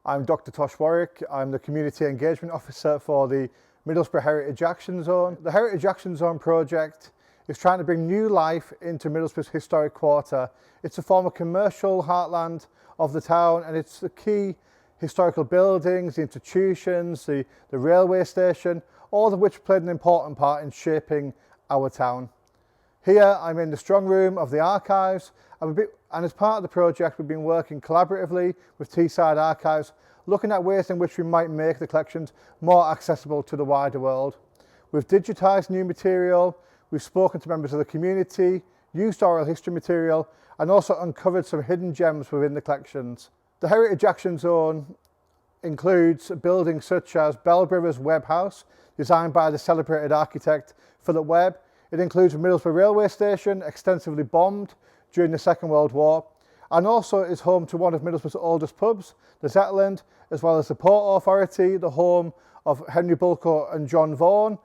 I'm Dr. Tosh Warwick. I'm the Community Engagement Officer for the Middlesbrough Heritage Action Zone. The Heritage Action Zone project is trying to bring new life into Middlesbrough's historic quarter. It's a former commercial heartland of the town, and it's the key historical buildings, the institutions, the railway station, all of which played an important part in shaping our town. Here I'm in the strong room of the archives, and as part of the project we've been working collaboratively with Teesside Archives, looking at ways in which we might make the collections more accessible to the wider world. We've digitised new material, we've spoken to members of the community, used oral history material, and also uncovered some hidden gems within the collections. The Heritage Action Zone includes buildings such as Bell Brothers Webb House, designed by the celebrated architect Philip Webb. It includes Middlesbrough railway station, extensively bombed during the Second World War, and also is home to one of Middlesbrough's oldest pubs, the Zeppelin, as well as the Port Authority, the home of Henry Bulko and John Vaughan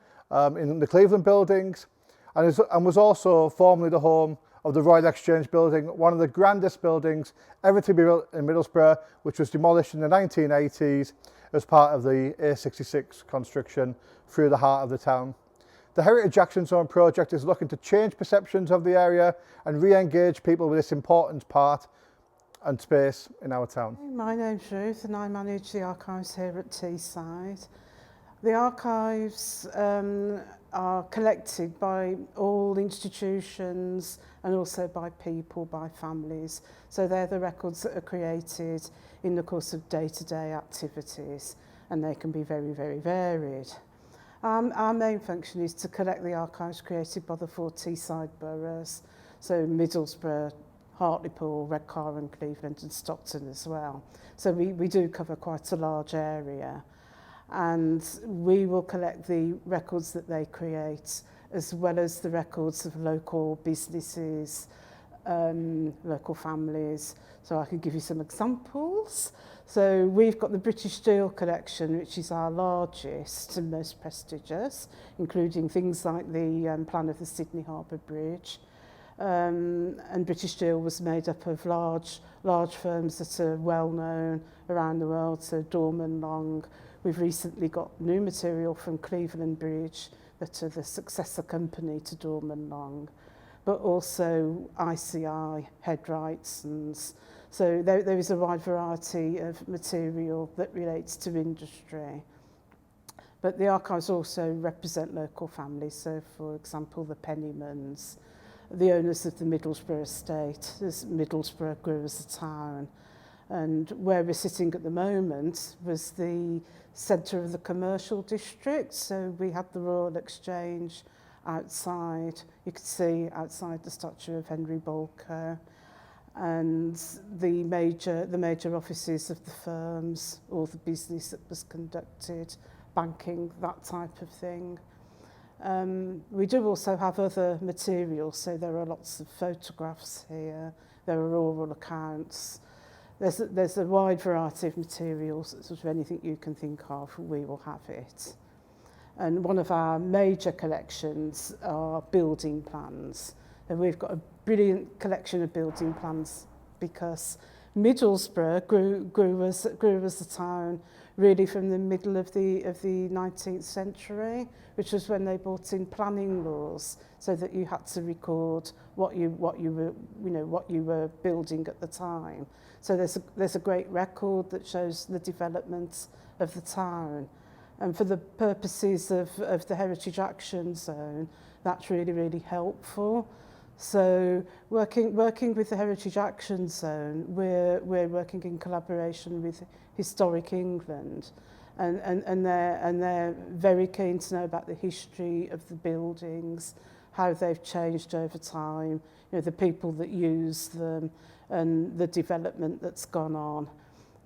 in the Cleveland buildings, and was also formerly the home of the Royal Exchange building, one of the grandest buildings ever to be built in Middlesbrough, which was demolished in the 1980s as part of the A66 construction through the heart of the town. The Heritage Action Zone project is looking to change perceptions of the area and re-engage people with this important part and space in our town. My name's Ruth and I manage the archives here at Teesside. The archives are collected by all institutions and also by people, by families. So they're the records that are created in the course of day-to-day activities, and they can be very, very varied. Our main function is to collect the archives created by the 4 Teesside boroughs, so Middlesbrough, Hartlepool, Redcar, Cleveland and Stockton as well. So we do cover quite a large area, and we will collect the records that they create as well as the records of local businesses, local families. So I can give you some examples. So we've got the British Steel collection, which is our largest and most prestigious, including things like the plan of the Sydney Harbour Bridge. And British Steel was made up of large firms that are well known around the world, so Dorman Long. We've recently got new material from Cleveland Bridge that are the successor company to Dorman Long, but also ICI, Head Wrightsons. So there is a wide variety of material that relates to industry. But the archives also represent local families. So, for example, the Pennymans, the owners of the Middlesbrough estate, as Middlesbrough grew as a town. And where we're sitting at the moment was the centre of the commercial district. So we had the Royal Exchange outside. You could see outside the statue of Henry Bulko, and the major offices of the firms, all the business that was conducted, banking, that type of thing. We do also have other materials, so there are lots of photographs here, there are oral accounts. There's a wide variety of materials, sort of anything you can think of, we will have it. And one of our major collections are building plans. And we've got a brilliant collection of building plans because Middlesbrough grew as a town really from the middle of the 19th century, which was when they brought in planning laws so that you had to record what you were building at the time. So there's a great record that shows the development of the town. And for the purposes of the Heritage Action Zone, that's really, really helpful. So working with the Heritage Action Zone, we're working in collaboration with Historic England, and they're very keen to know about the history of the buildings, how they've changed over time, the people that use them, and the development that's gone on.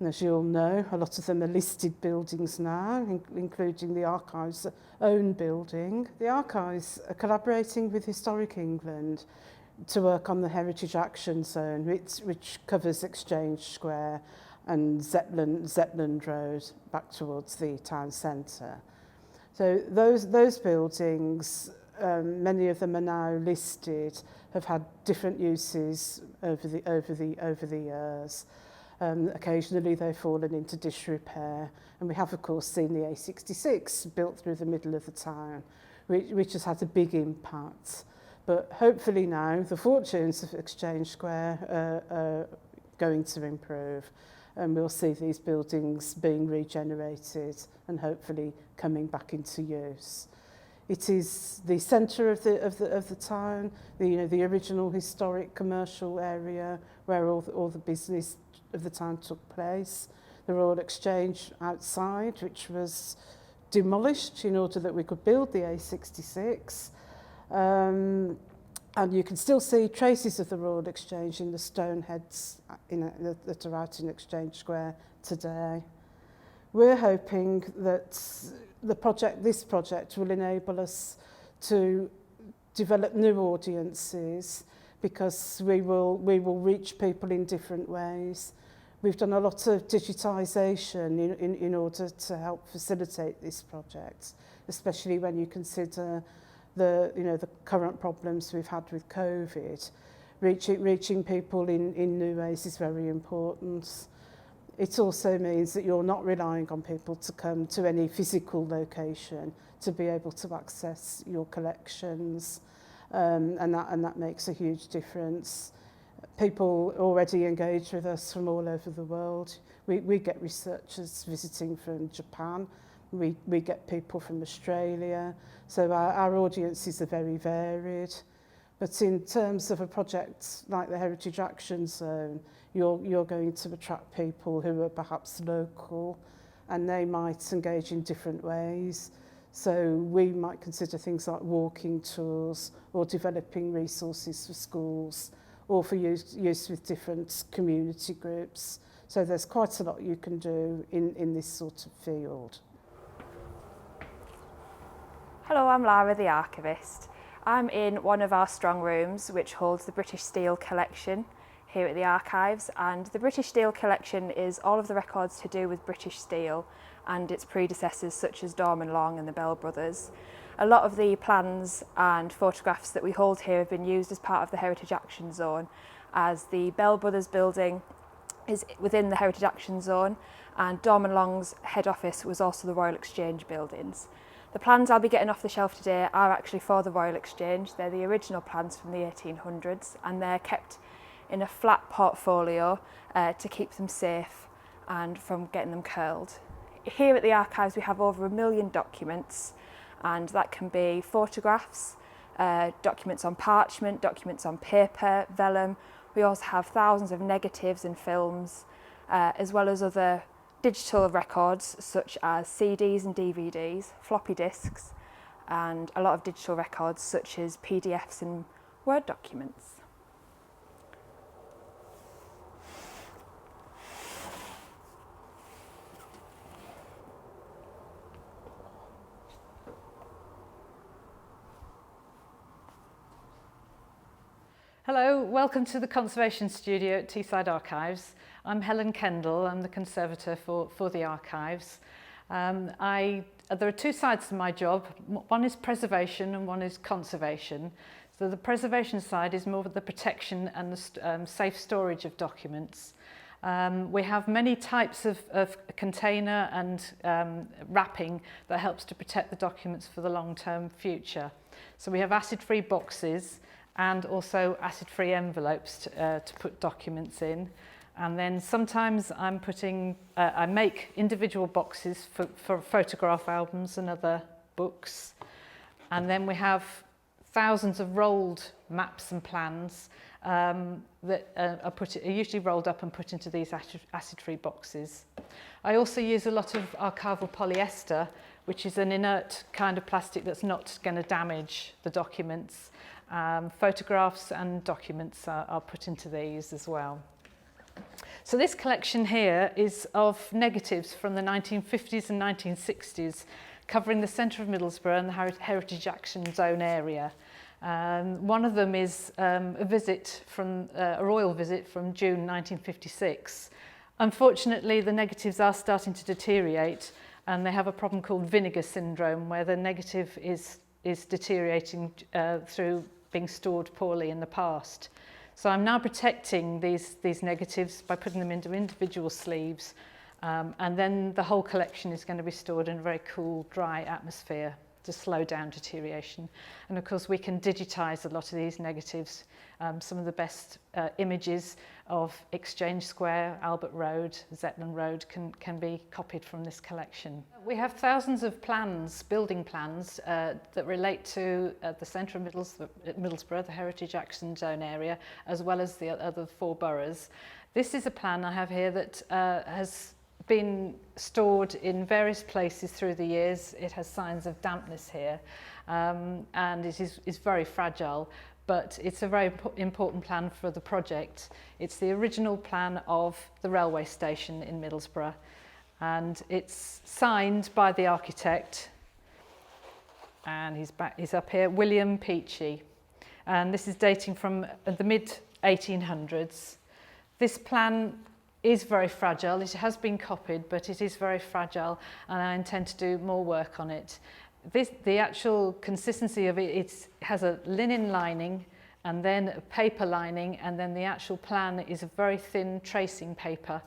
And as you all know, a lot of them are listed buildings now, including the Archives' own building. The Archives are collaborating with Historic England to work on the Heritage Action Zone, which covers Exchange Square and Zeppelin Road back towards the town centre. So those buildings, many of them are now listed, have had different uses over the years. Occasionally they've fallen into disrepair, and we have of course seen the A66 built through the middle of the town, which has had a big impact. But hopefully now the fortunes of Exchange Square are going to improve, and we'll see these buildings being regenerated and hopefully coming back into use. It is the centre of the town, the original historic commercial area where all the business of the town took place. The Royal Exchange outside, which was demolished in order that we could build the A66. And you can still see traces of the Royal Exchange in the stone heads that are out in Exchange Square today. We're hoping that this project will enable us to develop new audiences, because we will reach people in different ways. We've done a lot of digitisation in order to help facilitate this project, especially when you consider the current problems we've had with COVID. Reaching people in new ways is very important. It also means that you're not relying on people to come to any physical location to be able to access your collections, and that makes a huge difference. People already engage with us from all over the world. We get researchers visiting from Japan, we get people from Australia, so our audiences are very varied. But in terms of a project like the Heritage Action Zone, you're going to attract people who are perhaps local, and they might engage in different ways. So we might consider things like walking tours or developing resources for schools or for use with different community groups. So there's quite a lot you can do in this sort of field. Hello, I'm Lara, the archivist. I'm in one of our strong rooms, which holds the British Steel collection here at the Archives, and the British Steel collection is all of the records to do with British Steel and its predecessors such as Dorman Long and the Bell Brothers. A lot of the plans and photographs that we hold here have been used as part of the Heritage Action Zone, as the Bell Brothers building is within the Heritage Action Zone, and Dorman Long's head office was also the Royal Exchange buildings. The plans I'll be getting off the shelf today are actually for the Royal Exchange. They're the original plans from the 1800s, and they're kept in a flat portfolio to keep them safe and from getting them curled. Here at the Archives we have over 1 million documents, and that can be photographs, documents on parchment, documents on paper, vellum. We also have thousands of negatives and films, as well as other digital records such as CDs and DVDs, floppy disks, and a lot of digital records such as PDFs and Word documents. Hello, welcome to the Conservation Studio at Teesside Archives. I'm Helen Kendall, I'm the conservator for the Archives. There are two sides to my job. One is preservation and one is conservation. So the preservation side is more of the protection and the safe storage of documents. We have many types of container and wrapping that helps to protect the documents for the long-term future. So we have acid-free boxes and also acid-free envelopes to put documents in. And then sometimes I make individual boxes for photograph albums and other books. And then we have thousands of rolled maps and plans that are usually rolled up and put into these acid-free boxes. I also use a lot of archival polyester, which is an inert kind of plastic that's not going to damage the documents. Photographs and documents are put into these as well. So this collection here is of negatives from the 1950s and 1960s, covering the centre of Middlesbrough and the Heritage Action Zone area. One of them is a royal visit from June 1956. Unfortunately, the negatives are starting to deteriorate, and they have a problem called vinegar syndrome, where the negative is deteriorating through being stored poorly in the past. So I'm now protecting these negatives by putting them into individual sleeves, and then the whole collection is going to be stored in a very cool, dry atmosphere to slow down deterioration. And of course we can digitize a lot of these negatives. Some of the best images of Exchange Square, Albert Road, Zeppelin Road can be copied from this collection. We have thousands of plans, building plans, that relate to the centre of Middlesbrough, the Heritage Action Zone area, as well as the other 4 boroughs. This is a plan I have here that has been stored in various places through the years. It has signs of dampness here, and it is very fragile, but it's a very important plan for the project. It's the original plan of the railway station in Middlesbrough, and it's signed by the architect, and he's up here, William Peachy, and this is dating from the mid-1800s. This plan is very fragile. It has been copied, but it is very fragile, and I intend to do more work on it. The actual consistency of it has a linen lining and then a paper lining, and then the actual plan is a very thin tracing paper,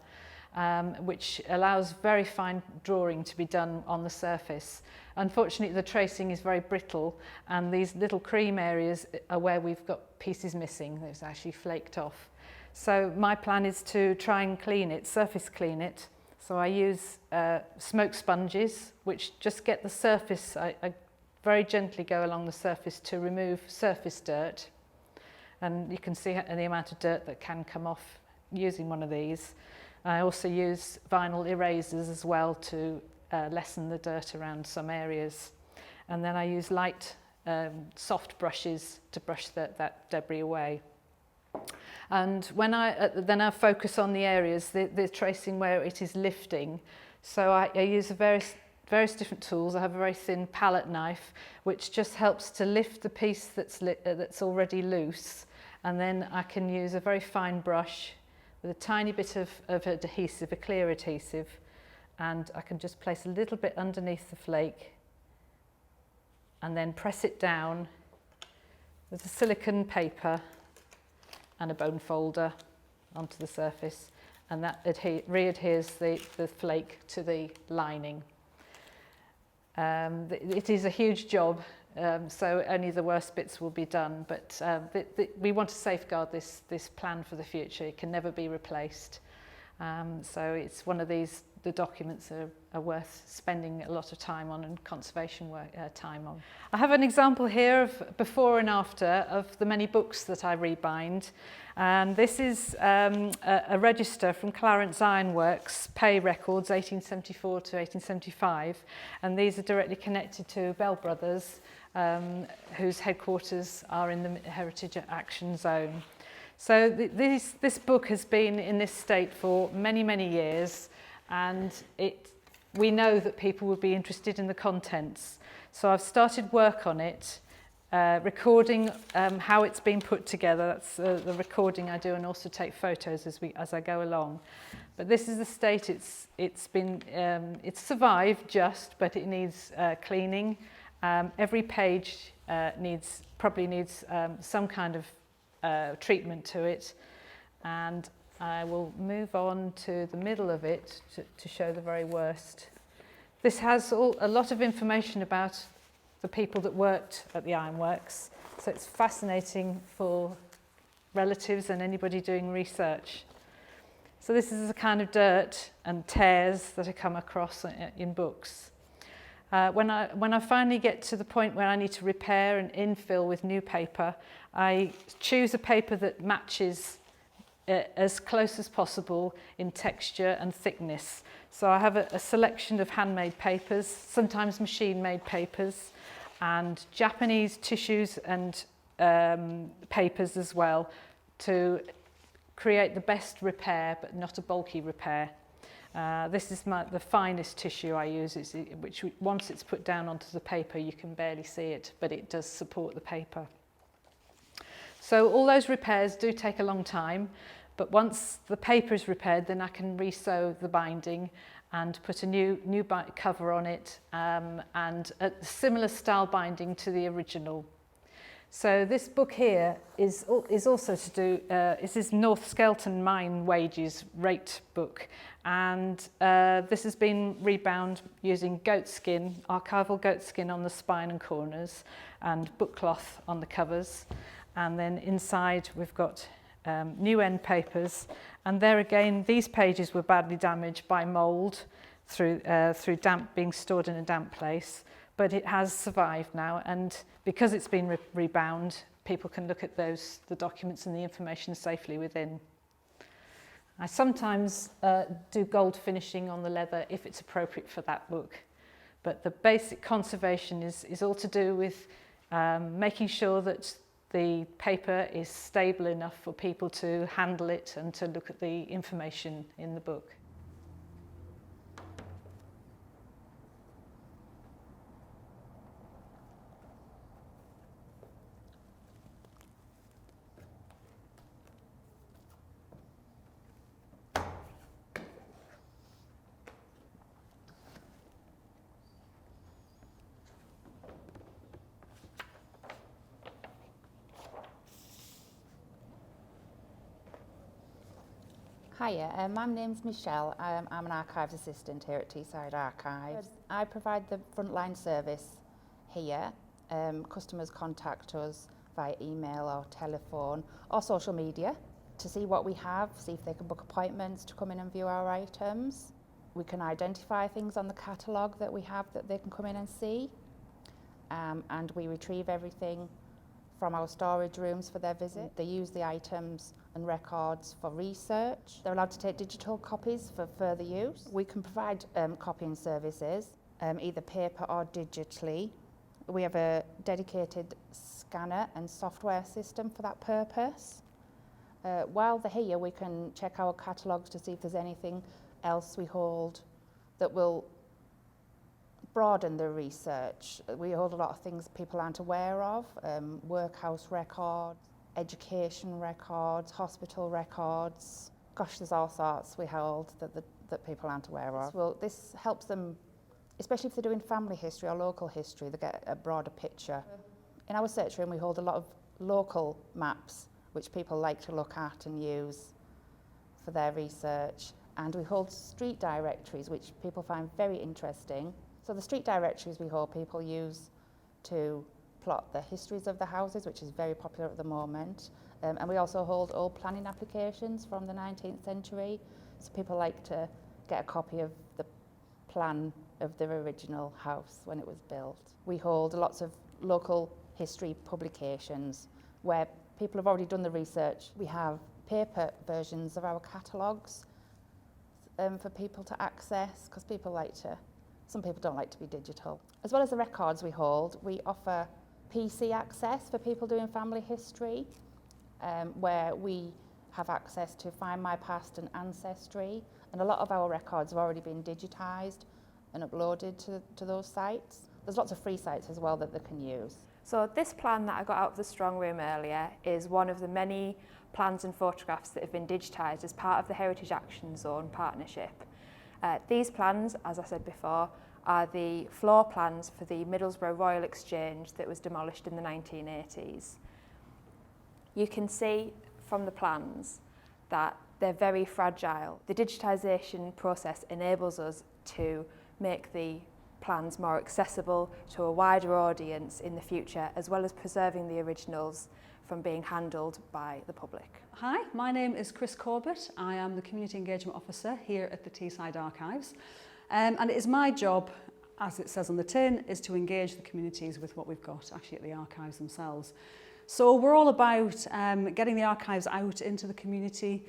which allows very fine drawing to be done on the surface. Unfortunately, the tracing is very brittle, and these little cream areas are where we've got pieces missing. It's actually flaked off. So my plan is to try and clean it, surface clean it. So I use smoke sponges, which just get the surface, I very gently go along the surface to remove surface dirt. And you can see the amount of dirt that can come off using one of these. I also use vinyl erasers as well to lessen the dirt around some areas. And then I use light, soft brushes to brush that debris away. And when then I focus on the areas, the tracing where it is lifting. So I use various different tools. I have a very thin palette knife, which just helps to lift the piece that's already loose. And then I can use a very fine brush with a tiny bit of adhesive, a clear adhesive, and I can just place a little bit underneath the flake and then press it down with a silicone paper and a bone folder onto the surface, and that re-adheres the flake to the lining. It is a huge job, so only the worst bits will be done, but we want to safeguard this plan for the future. It can never be replaced. So it's one of the documents are worth spending a lot of time on and conservation work time on. I have an example here of before and after of the many books that I rebind, and this is a register from Clarence Ironworks pay records 1874 to 1875, and these are directly connected to Bell Brothers, whose headquarters are in the Heritage Action Zone. So this book has been in this state for many, many years, and we know that people would be interested in the contents. So I've started work on it, recording how it's been put together. That's the recording I do, and also take photos as I go along. But this is the state it's survived just, but it needs cleaning. Every page probably needs some kind of treatment to it, and I will move on to the middle of it to show the very worst. This has a lot of information about the people that worked at the ironworks, so it's fascinating for relatives and anybody doing research. So this is the kind of dirt and tears that I come across in books. When I finally get to the point where I need to repair and infill with new paper, I choose a paper that matches as close as possible in texture and thickness. So I have a selection of handmade papers, sometimes machine-made papers, and Japanese tissues and papers as well, to create the best repair, but not a bulky repair. This is the finest tissue I use, which once it's put down onto the paper, you can barely see it, but it does support the paper. So all those repairs do take a long time, but once the paper is repaired, then I can re-sew the binding and put a new cover on it, and a similar style binding to the original. So this book here is also to do, this is North Skelton Mine Wages Rate book, and this has been rebound using goat skin, archival goat skin on the spine and corners, and book cloth on the covers, and then inside we've got new end papers, and there again these pages were badly damaged by mould through damp, being stored in a damp place. But it has survived now, and because it's been rebound, people can look at the documents and the information safely within. I sometimes do gold finishing on the leather if it's appropriate for that book, but the basic conservation is all to do with making sure that the paper is stable enough for people to handle it and to look at the information in the book. Hiya, my name's Michelle. I'm an archives assistant here at Teesside Archives. I provide the frontline service here. Customers contact us via email or telephone or social media to see what we have, see if they can book appointments to come in and view our items. We can identify things on the catalogue that we have that they can come in and see, and we retrieve everything from our storage rooms for their visit. They use the items and records for research. They're allowed to take digital copies for further use. We can provide copying services, either paper or digitally. We have a dedicated scanner and software system for that purpose. While they're here, we can check our catalogues to see if there's anything else we hold that will broaden the research. We hold a lot of things people aren't aware of, workhouse records, education records, hospital records. Gosh, there's all sorts we hold that people aren't aware of. Well, this helps them, especially if they're doing family history or local history, they get a broader picture. In our search room, we hold a lot of local maps, which people like to look at and use for their research. And we hold street directories, which people find very interesting. So the street directories we hold people use to plot the histories of the houses, which is very popular at the moment. And we also hold old planning applications from the 19th century. So people like to get a copy of the plan of the original house when it was built. We hold lots of local history publications where people have already done the research. We have paper versions of our catalogues for people to access, because some people don't like to be digital. As well as the records we hold, we offer PC access for people doing family history, where we have access to Find My Past and Ancestry, and a lot of our records have already been digitised and uploaded to those sites. There's lots of free sites as well that they can use. So this plan that I got out of the strong room earlier is one of the many plans and photographs that have been digitised as part of the Heritage Action Zone partnership. These plans, as I said before, are the floor plans for the Middlesbrough Royal Exchange that was demolished in the 1980s. You can see from the plans that they're very fragile. The digitisation process enables us to make the plans more accessible to a wider audience in the future, as well as preserving the originals from being handled by the public. Hi, my name is Chris Corbett. I am the Community Engagement Officer here at the Teesside Archives. And it is my job, as it says on the tin, is to engage the communities with what we've got actually at the archives themselves. So we're all about getting the archives out into the community,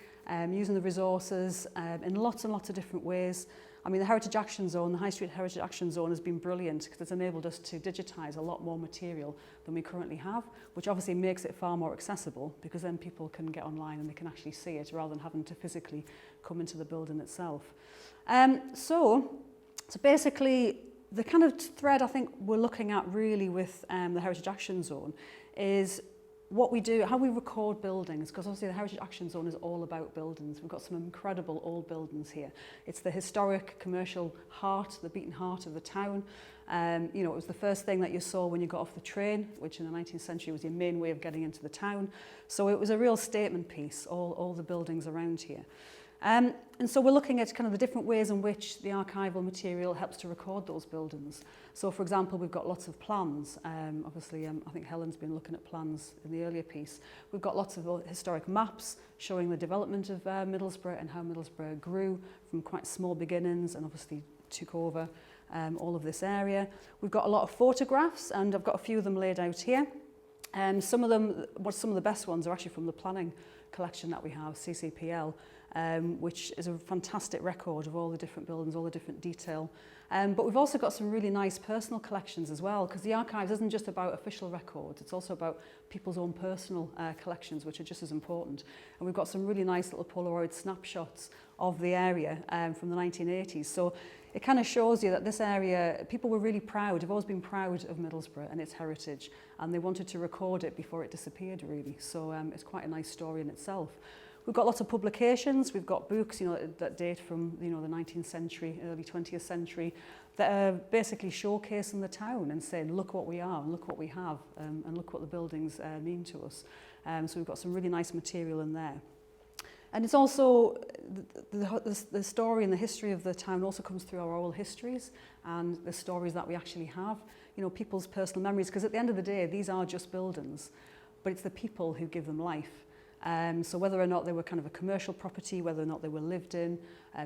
using the resources in lots and lots of different ways. I mean, the Heritage Action Zone, the High Street Heritage Action Zone has been brilliant because it's enabled us to digitise a lot more material than we currently have, which obviously makes it far more accessible because then people can get online and they can actually see it rather than having to physically come into the building itself. So basically, the kind of thread I think we're looking at really with the Heritage Action Zone is what we do, how we record buildings, because obviously the Heritage Action Zone is all about buildings. We've got some incredible old buildings here. It's the historic commercial heart, the beating heart of the town. You know, it was the first thing that you saw when you got off the train, which in the 19th century was your main way of getting into the town. So it was a real statement piece, all the buildings around here. And so we're looking at kind of the different ways in which the archival material helps to record those buildings. So for example, we've got lots of plans. Obviously, I think Helen's been looking at plans in the earlier piece. We've got lots of historic maps showing the development of Middlesbrough and how Middlesbrough grew from quite small beginnings and obviously took over all of this area. We've got a lot of photographs, and I've got a few of them laid out here. Some of the best ones are actually from the planning collection that we have, CCPL, which is a fantastic record of all the different buildings, all the different detail. But we've also got some really nice personal collections as well, because the archives isn't just about official records, it's also about people's own personal collections, which are just as important. And we've got some really nice little Polaroid snapshots of the area from the 1980s. So it kind of shows you that this area, people were really proud, have always been proud of Middlesbrough and its heritage, and they wanted to record it before it disappeared, really. So it's quite a nice story in itself. We've got lots of publications, we've got books, you know, that date from, you know, the 19th century, early 20th century, that are basically showcasing the town and saying, look what we are, and look what we have, and look what the buildings mean to us. So we've got some really nice material in there. And it's also, the story and the history of the town also comes through our oral histories and the stories that we actually have, you know, people's personal memories, because at the end of the day, these are just buildings, but it's the people who give them life. So whether or not they were kind of a commercial property, whether or not they were lived in,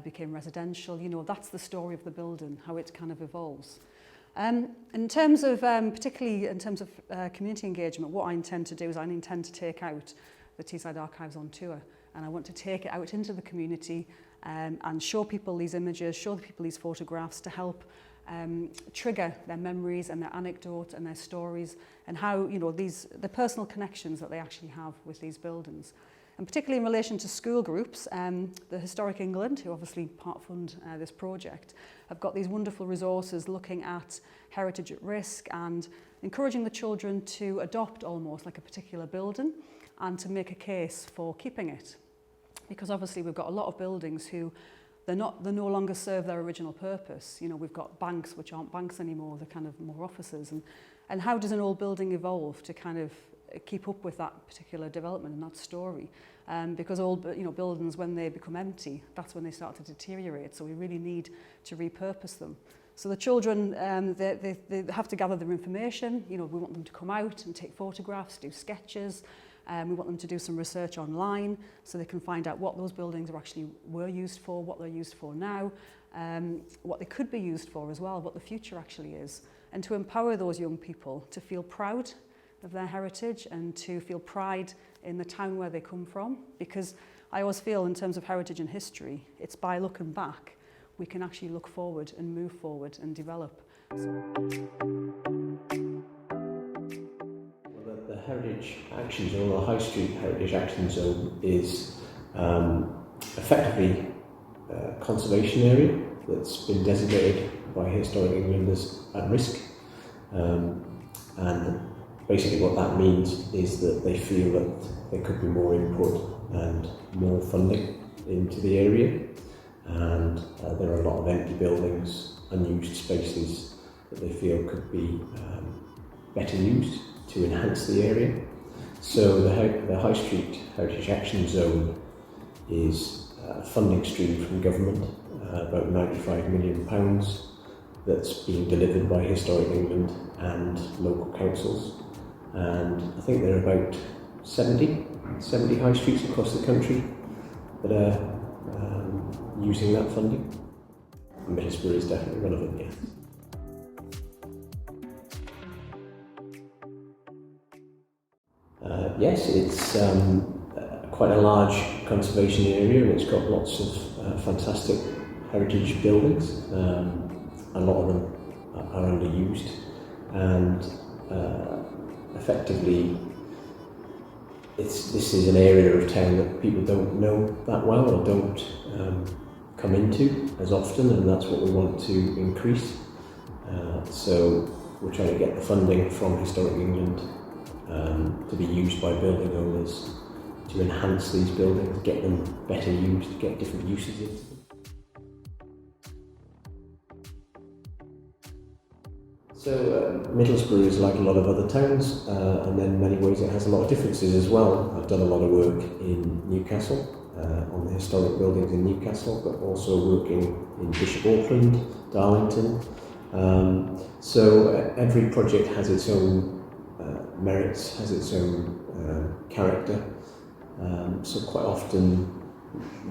became residential, you know, that's the story of the building, how it kind of evolves. In terms of, particularly in terms of community engagement, what I intend to do is I intend to take out the Teesside Archives on tour, and I want to take it out into the community and show people these images, show people these photographs to help trigger their memories and their anecdotes and their stories, and how, you know, the personal connections that they actually have with these buildings. And particularly in relation to school groups, the Historic England, who obviously part fund this project, have got these wonderful resources looking at heritage at risk and encouraging the children to adopt almost like a particular building and to make a case for keeping it. Because obviously we've got a lot of buildings who they no longer serve their original purpose. You know, we've got banks which aren't banks anymore, they're kind of more offices. And how does an old building evolve to kind of keep up with that particular development and that story? Because old, you know, buildings, when they become empty, that's when they start to deteriorate. So we really need to repurpose them. So the children, they have to gather their information. You know, we want them to come out and take photographs, do sketches. We want them to do some research online so they can find out what those buildings were used for, what they're used for now, what they could be used for as well, what the future actually is, and to empower those young people to feel proud of their heritage and to feel pride in the town where they come from. Because I always feel, in terms of heritage and history, it's by looking back we can actually look forward and move forward and develop. The Heritage Action Zone, or the High Street Heritage Action Zone, is effectively a conservation area that's been designated by Historic England as at risk. And basically what that means is that they feel that there could be more input and more funding into the area. And there are a lot of empty buildings, unused spaces that they feel could be better used to enhance the area. So the High Street Heritage Action Zone is a funding stream from government, about £95 million, that's being delivered by Historic England and local councils. And I think there are about 70 high streets across the country that are using that funding. Middlesbrough is definitely one of them, yes. Yes, it's quite a large conservation area, and it's got lots of fantastic heritage buildings. A lot of them are underused, and effectively this is an area of town that people don't know that well or don't come into as often, and that's what we want to increase. So we're trying to get the funding from Historic England to be used by building owners to enhance these buildings, get them better used, get different uses into them. So Middlesbrough is like a lot of other towns, and in many ways it has a lot of differences as well. I've done a lot of work in Newcastle, on the historic buildings in Newcastle, but also working in Bishop Auckland, Darlington. So every project has its own merits, has its own character. So quite often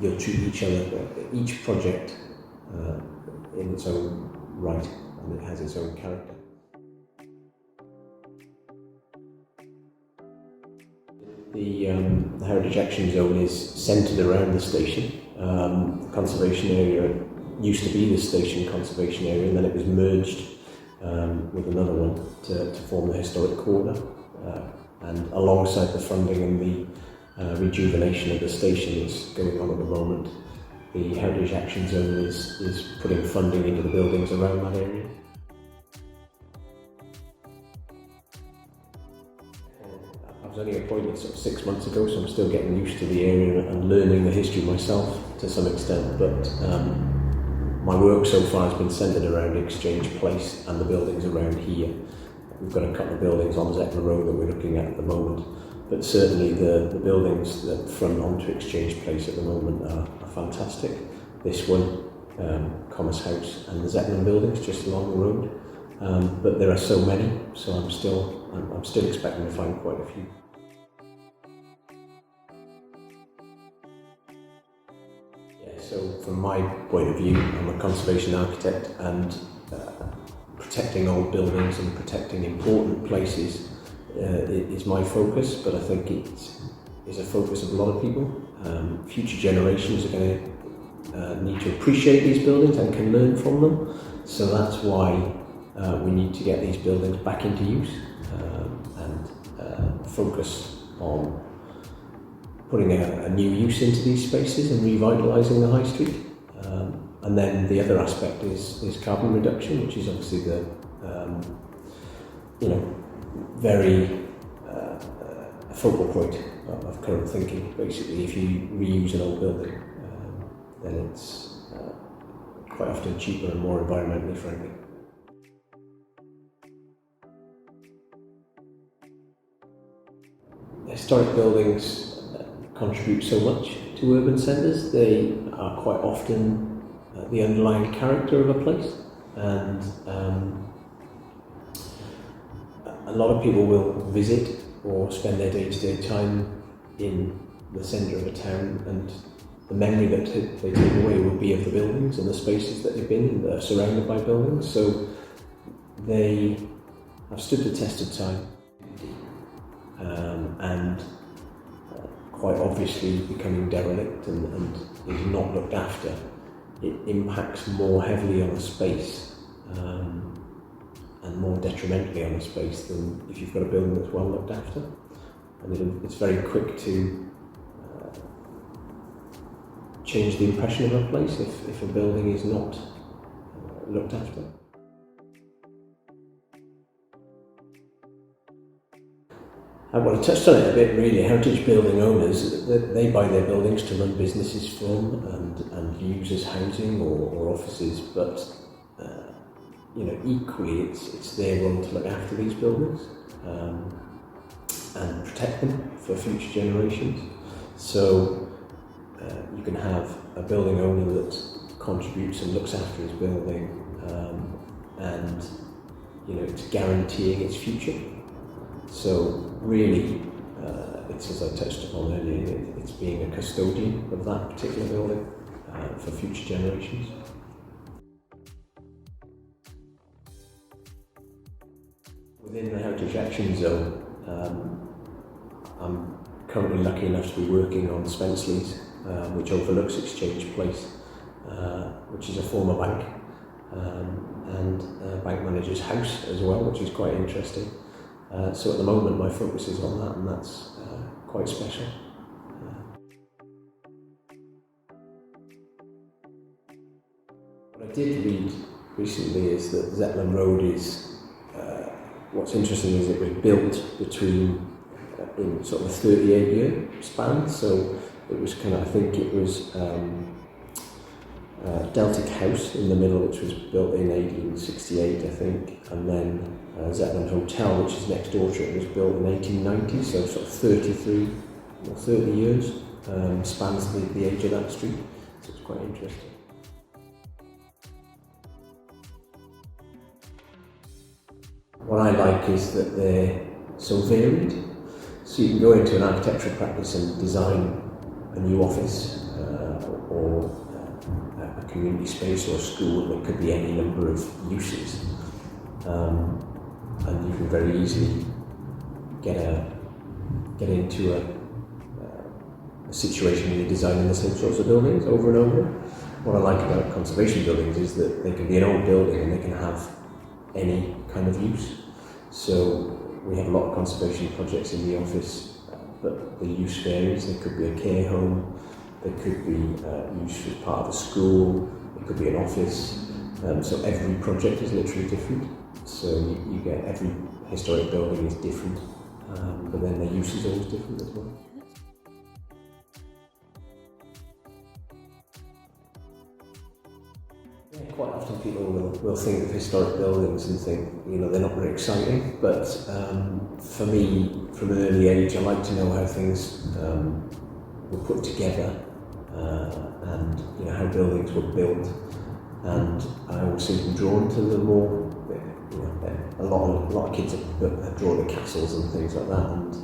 you'll treat each project in its own right, and it has its own character. The Heritage Action Zone is centred around the station. The conservation area used to be the station conservation area, and then it was merged with another one to form the historic corridor. And alongside the funding and the rejuvenation of the station that's going on at the moment, the Heritage Action Zone is putting funding into the buildings around that area. I was only appointed sort of 6 months ago, so I'm still getting used to the area and learning the history myself to some extent, but my work so far has been centred around Exchange Place and the buildings around here. We've got a couple of buildings on Zeppelin Road that we're looking at the moment, but certainly the buildings that front onto Exchange Place at the moment are fantastic. This one, Commerce House, and the Zeppelin buildings just along the road. But there are so many, so I'm still expecting to find quite a few. Yeah, so from my point of view, I'm a conservation architect, and protecting old buildings and protecting important places is my focus, but I think it is a focus of a lot of people. Future generations are going to need to appreciate these buildings and can learn from them, so that's why we need to get these buildings back into use and focus on putting a new use into these spaces and revitalising the high street. And then the other aspect is carbon reduction, which is obviously the very focal point of current thinking. Basically, if you reuse an old building, then it's quite often cheaper and more environmentally friendly. Historic buildings contribute so much to urban centres. They are quite often the underlying character of a place, and a lot of people will visit or spend their day-to-day time in the centre of a town, and the memory that they take away will be of the buildings and the spaces that they've been in that are surrounded by buildings. So they have stood the test of time, and quite obviously becoming derelict and is not looked after. It impacts more heavily on a space and more detrimentally on a space than if you've got a building that's well looked after. And it's very quick to change the impression of a place if a building is not looked after. I touched on it a bit really. Heritage building owners, they buy their buildings to run businesses from and use as housing or offices, but equally it's their role to look after these buildings and protect them for future generations. So you can have a building owner that contributes and looks after his building, and it's guaranteeing its future. So really, it's, as I touched upon earlier, it's being a custodian of that particular building for future generations. Within the Heritage Action Zone, I'm currently lucky enough to be working on Spenceley's, which overlooks Exchange Place, which is a former bank, and a bank manager's house as well, which is quite interesting. So at the moment my focus is on that, and that's quite special. What I did read recently is that Zeppelin Road is what's interesting is it was built in sort of a 38-year span, so it was kind of, I think it was Deltic House in the middle, which was built in 1868, I think, and then Zeppelin Hotel, which is next door to it, was built in 1890, so sort of 30 years spans the age of that street, so it's quite interesting. What I like is that they're so varied, so you can go into an architectural practice and design a new office or a community space or a school. It could be any number of uses, and you can very easily get into a situation where you're designing the same sorts of buildings over and over. What I like about conservation buildings is that they can be an old building and they can have any kind of use. So we have a lot of conservation projects in the office, but the use varies. There could be a care home, there could be use as part of a school, it could be an office. So every project is literally different. So you get every historic building is different, but then the use is always different as well. Yeah, quite often people will think of historic buildings and think, they're not very exciting, but for me, from an early age, I like to know how things were put together and how buildings were built, and I always seem to be drawn to the more, a lot of kids have drawn the castles and things like that, and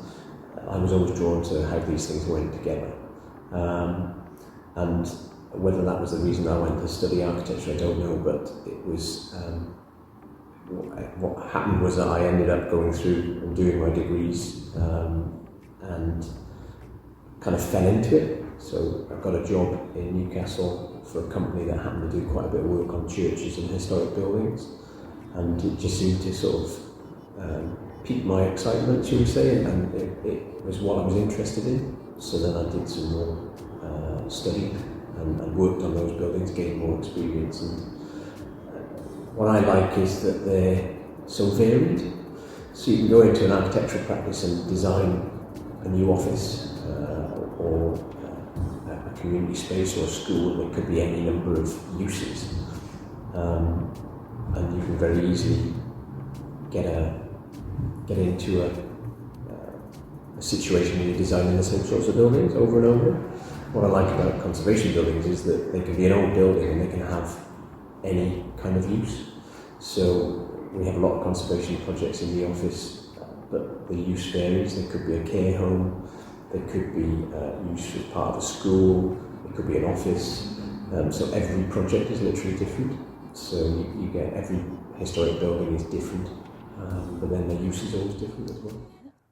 I was always drawn to how these things went together. And whether that was the reason I went to study architecture, I don't know, but it was, what happened was that I ended up going through and doing my degrees and kind of fell into it. So I got a job in Newcastle for a company that happened to do quite a bit of work on churches and historic buildings, and it just seemed to sort of pique my excitement, shall we say, and it was what I was interested in. So then I did some more study and worked on those buildings, gained more experience. And what I like is that they're so varied. So you can go into an architectural practice and design a new office or a community space or a school. It could be any number of uses, and you can very easily get into a situation where you're designing the same sorts of buildings over and over. What I like about conservation buildings is that they can be an old building and they can have any kind of use. So we have a lot of conservation projects in the office, but the use varies. There could be a care home, there could be use as part of a school, it could be an office. So every project is literally different. So you get every historic building is different, but then the use is always different as well.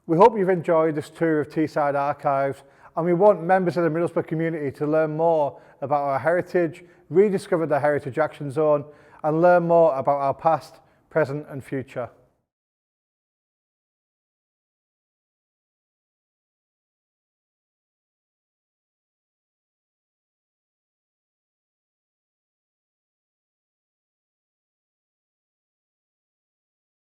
We hope you've enjoyed this tour of Teesside Archives, and we want members of the Middlesbrough community to learn more about our heritage, rediscover the Heritage Action Zone, and learn more about our past, present and future.